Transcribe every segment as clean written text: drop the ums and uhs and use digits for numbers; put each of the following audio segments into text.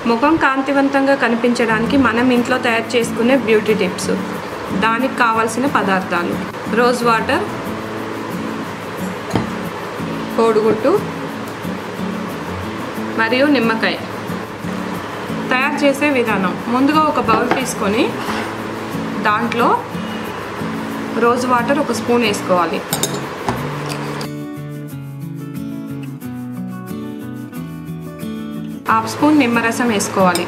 ముఖం కాంతివంతంగా కనిపించడానికి మనం ఇంట్లో తయారు చేసుకునే బ్యూటీ టిప్స్. దానికి కావాల్సిన పదార్థాలు: రోజ్ వాటర్, కోడిగుడ్డు మరియు నిమ్మకాయ. తయారు చేసే విధానం: ముందుగా ఒక బౌల్ తీసుకొని దాంట్లో రోజ్ వాటర్ 1 స్పూన్ వేసుకోవాలి. హాఫ్ స్పూన్ నిమ్మరసం వేసుకోవాలి.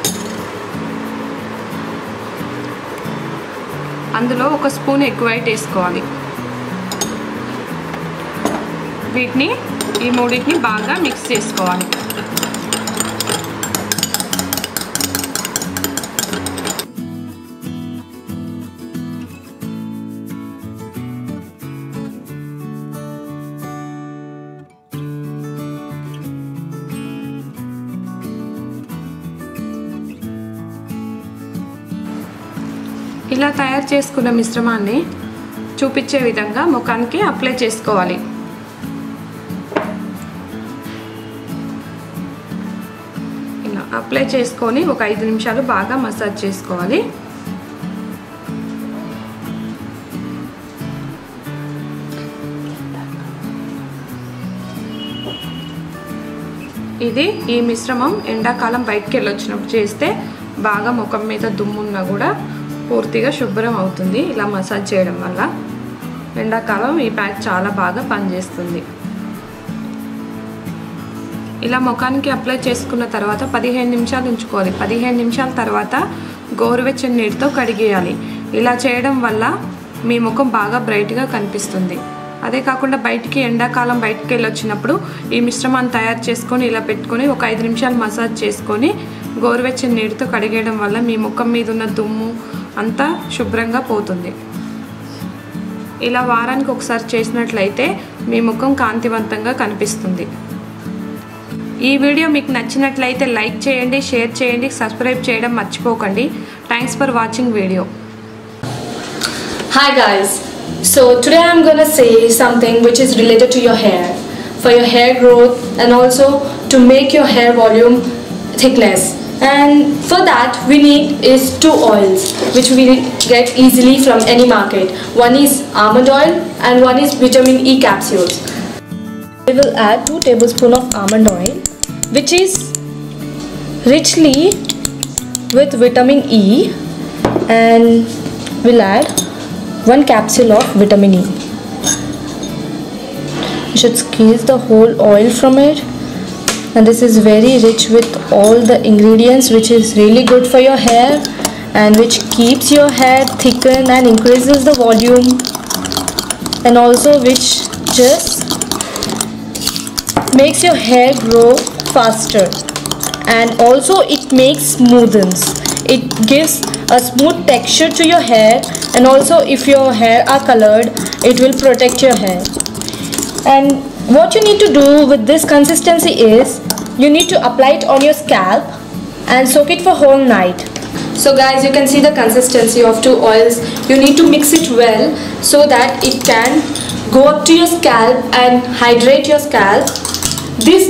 అందులో 1 స్పూన్ ఎగ్ వైట్ వేసుకోవాలి. ఈ మూడింటిని బాగా మిక్స్ చేసుకోవాలి. ఇలా తయారు చేసుకున్న మిశ్రమాన్ని చూపించే విధంగా ముఖానికి అప్లై చేసుకోవాలి. ఇలా అప్లై చేసుకొని ఒక 5 నిమిషాలు బాగా మసాజ్ చేసుకోవాలి. ఈ మిశ్రమం ఎండాకాలం బయటికి వెళ్ళొచ్చినప్పుడు చేస్తే బాగా ముఖం మీద దుమ్మున్నా కూడా పూర్తిగా శుభ్రం అవుతుంది. ఇలా మసాజ్ చేయడం వల్ల ఎండాకాలం ఈ ప్యాక్ చాలా బాగా పనిచేస్తుంది. ఇలా ముఖానికి అప్లై చేసుకున్న తర్వాత 15 నిమిషాలు ఉంచుకోవాలి. 15 నిమిషాల తర్వాత గోరువెచ్చని నీటితో కడిగేయాలి. ఇలా చేయడం వల్ల మీ ముఖం బాగా బ్రైట్గా కనిపిస్తుంది. అదే కాకుండా ఎండాకాలం బయటికి వెళ్ళొచ్చినప్పుడు ఈ మిశ్రమాన్ని తయారు చేసుకొని ఇలా పెట్టుకొని ఒక 5 నిమిషాలు మసాజ్ చేసుకొని గోరువెచ్చని నీటితో కడిగేయడం వల్ల మీ ముఖం మీద ఉన్న దుమ్ము అంతా శుభ్రంగా పోతుంది. ఇలా వారానికి ఒకసారి చేసినట్లయితే మీ ముఖం కాంతివంతంగా కనిపిస్తుంది. ఈ వీడియో మీకు నచ్చినట్లయితే లైక్ చేయండి, షేర్ చేయండి, సబ్స్క్రైబ్ చేయడం మర్చిపోకండి. Thanks for watching video. Hi guys, so today I'm gonna say something which is related to your hair, for your hair growth and also to make your hair volume thickness. And for that we need is 2 oils which we get easily from any market. One is almond oil and one is vitamin E capsules. We will add 2 tablespoons of almond oil which is richly with vitamin E, and we'll add 1 capsule of vitamin E. You should squeeze the whole oil from it, and this is very rich with all the ingredients which is really good for your hair and which keeps your hair thicken and increases the volume, and also which just makes your hair grow faster, and also it makes smoothens. It gives a smooth texture to your hair, and also if your hair are colored it will protect your hair. And what you need to do with this consistency is you need to apply it on your scalp and soak it for whole night. So guys, you can see the consistency of 2 oils. You need to mix it well so that it can go up to your scalp and hydrate your scalp. This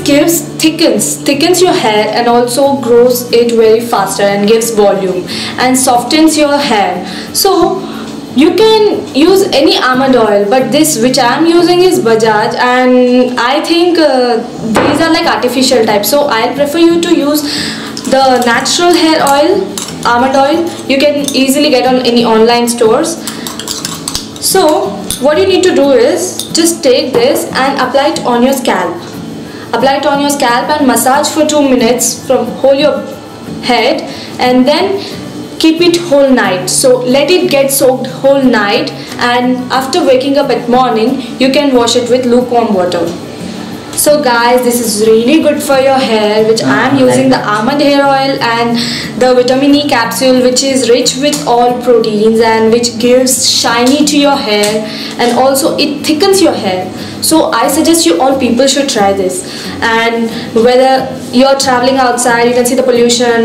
thickens your hair and also grows it very faster and gives volume and softens your hair. So you can use any almond oil, but this which I am using is Bajaj, and I think these are like artificial type, so I'll prefer you to use the natural hair oil, almond oil. You can easily get on any online stores. So what you need to do is just take this and apply it on your scalp. Apply it on your scalp and massage for 2 minutes from whole your head, and then keep it whole night. So let it get soaked whole night, and after waking up at morning you can wash it with lukewarm water. So guys, this is really good for your hair, which I am using the almond hair oil and the vitamin E capsule, which is rich with all proteins and which gives shiny to your hair, and also it thickens your hair. So I suggest you all people should try this. And whether you're traveling outside, you can see the pollution,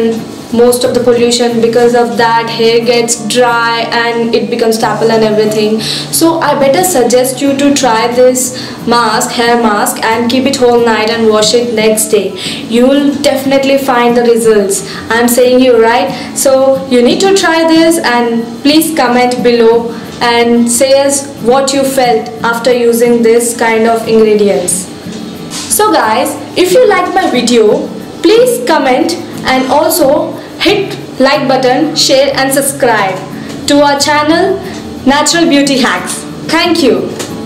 most of the pollution. Because of that, hair gets dry and it becomes stubble and everything. So I better suggest you to try this mask, hair mask, and keep it whole night and wash it next day. You will definitely find the results. I'm saying you right. So you need to try this, and please comment below and say us what you felt after using this kind of ingredients. So guys, if you like my video, please comment and also hit like button, share and subscribe to our channel Natural Beauty Hacks. Thank you.